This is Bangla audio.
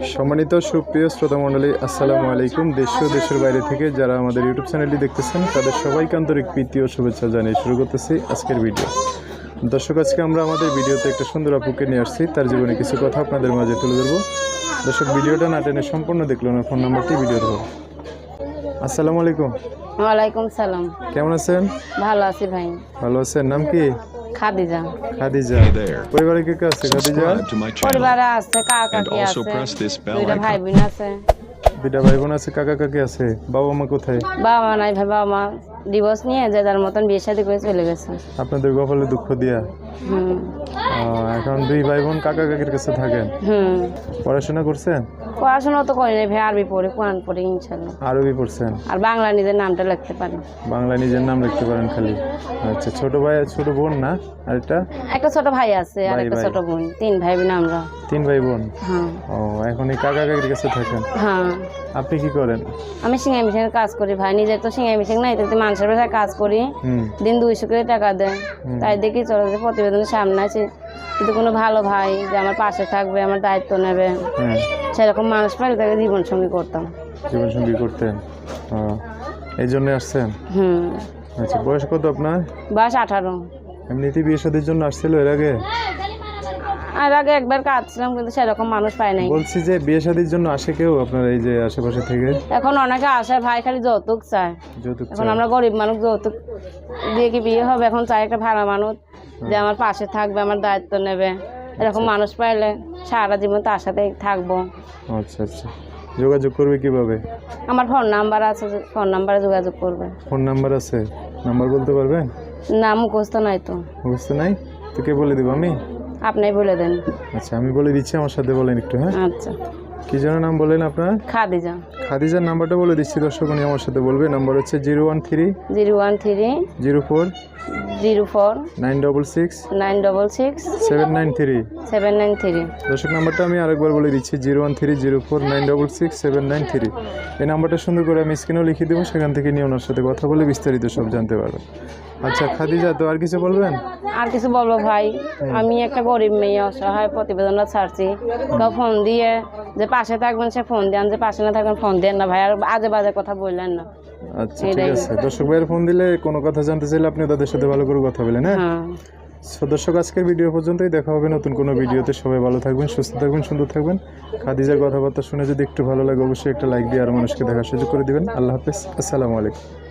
সম্মানিত সুপ্রিয় শ্রোতা মণ্ডলী, আসসালামু আলাইকুম। দেশ ও দেশের বাইরে থেকে যারা আমাদের ইউটিউব চ্যানেলটি দেখতেছেন তাদের সবাইকে আন্তরিক প্রীতি ও শুভেচ্ছা জানিয়ে শুরু করতেছি আজকের ভিডিও। দর্শক, আজকে আমরা আমাদের ভিডিওতে একটা সুন্দর আপুকে নিয়ে আসছি, তার জীবনে কিছু কথা আপনাদের মাঝে তুলে ধরবো। দর্শক, ভিডিওটা না টেনে সম্পূর্ণ দেখলো না, ফোন নাম্বারটি ভিডিও দেবো। আসসালামু আলাইকুম। ওয়ালাইকুম সালাম। কেমন আছেন? ভালো আছি ভাই। ভালো আছেন? নাম কি? খাদিজা। খাদিজা। পরিবারে কে কে আছে খাদিজা? পরিবারে আছে কাকা কাকি আছে, দুইটা ভাই বোন আছে। দুইটা ভাই বোন আছে, কাকা কাকি আছে। বাবা মা কোথায়? বাবা মা নাই ভাই, বাবা মা ডিভোর্স নিয়ে যে যার মতন বিয়ে শাদী করে চলে গেছে। আপনাদের কপালে দুঃখ দিয়া। এখন দুই ভাই বোন কাকা কাকির কাছে থাকেন। পড়াশোনা করছেন? পড়াশোনা তো করি নাই ভাই, আরবি পড়ে, কোরআন পড়ে ইনশাআল্লাহ। আরবি পড়ছেন? আর বাংলা নিজের নামটা লিখতে পারি। বাংলা নিজের নাম লিখতে পারেন খালি? আচ্ছা, ছোট ভাই ছোট বোন না? আর একটা ছোট ভাই আছে আর একটা ছোট বোন, তিন ভাই বোন আমরা। তিন ভাই বোন? হ্যাঁ। ও, এখন এই কাকা কাকির কাছে থাকেন? হ্যাঁ। আপনি কি করেন? আমি সিঙ্গাই মেশিনের কাজ করি ভাই, নিজের তো সিঙ্গাই মেশিন নাই, তাতে মানুষের বাসায় কাজ করি। দিন 200 করে টাকা দেয়, তাই দেখি চলো প্রতিবেদনের সামনে আছে, কিন্তু কোনো ভালো ভাই যে আমার পাশে থাকবে, আমার দায়িত্ব নেবে, সেরকম মানুষ পাইলে তাকে জীবন সঙ্গী করতাম। জীবন সঙ্গী করতেন? এই জন্য আসছেন? আচ্ছা, বয়স কত আপনার? বয়স 18। এমনিতে বিয়ে শাদীর জন্য আসছিল এর আগে? আর আগে একবার কাঁদছিলাম, কিন্তু সেরকম মানুষ পাই নাই। বলছি যে বিয়ে শাদীর জন্য আসে কেউ আপনার এই যে আশেপাশে থেকে? এখন অনেকে আসে ভাই, খালি যৌতুক চায়। যৌতুক? এখন আমরা গরিব মানুষ, যৌতুক দিয়ে কি বিয়ে হবে? এখন চাই একটা ভালো মানুষ যে আমার পাশে থাকবে, আমার দায়িত্ব নেবে। এরকম মানুষ পাইলে সারা জীবন তার সাথে থাকবো। আচ্ছা আচ্ছা, যোগাযোগ করবে কিভাবে? আমার ফোন নাম্বার আছে, ফোন নাম্বারে যোগাযোগ করবে। ফোন নাম্বার আছে? নাম্বার বলতে পারবেন? না, মুখস্থ নাই তো। মুখস্থ নাই তো কে বলে দেবো? আমি? আপনিই বলে দেন। আচ্ছা, আমি বলে দিচ্ছি, আমার সাথে বলেন একটু। হ্যাঁ, আচ্ছা। কি যেন নাম বলেন আপনার? খাদিজা। খাদিজার নাম্বারটা বলে দিচ্ছি, দর্শক উনি আমার সাথে বলবে। নাম্বার হচ্ছে 013 04 966 793। দর্শক, নাম্বারটা আমি আরেকবার বলে দিচ্ছি, 013 04 966 793। এই নাম্বারটা সুন্দর করে আমি স্ক্রিনেও লিখে দেবো, সেখান থেকে নিয়ে ওনার সাথে কথা বলে বিস্তারিত সব জানতে পারবেন। আচ্ছা খাদিজা, তো আর কিছু বলবেন? আর কিছু বলবো ভাই, আমি একটা গরিব মেয়ে, অসহায়, প্রতিবেদনটা ছাড়ছি। কেউ ফোন দিয়ে যে পাশে থাকবেন সে ফোন দেন, যে পাশে না থাকবেন ফোন দেন না ভাই, আর আজে বাজে কথা বললেন না। আচ্ছা, ঠিক আছে। দর্শক ভাইয়ের ফোন দিলে কোনো কথা জানতে চাইলে আপনি তাদের সাথে ভালো করে কথা বলেন। হ্যাঁ। দর্শক, আজকের ভিডিও পর্যন্তই, দেখা হবে নতুন কোনো ভিডিওতে। সবাই ভালো থাকবেন, সুস্থ থাকবেন, সুন্দর থাকবেন। খাদিজার কথাবার্তা শুনে যদি একটু ভালো লাগে অবশ্যই একটা লাইক দিয়ে আর মানুষকে দেখার সুযোগ করে দিবেন। আল্লাহ হাফেজ, আসসালামু আলাইকুম।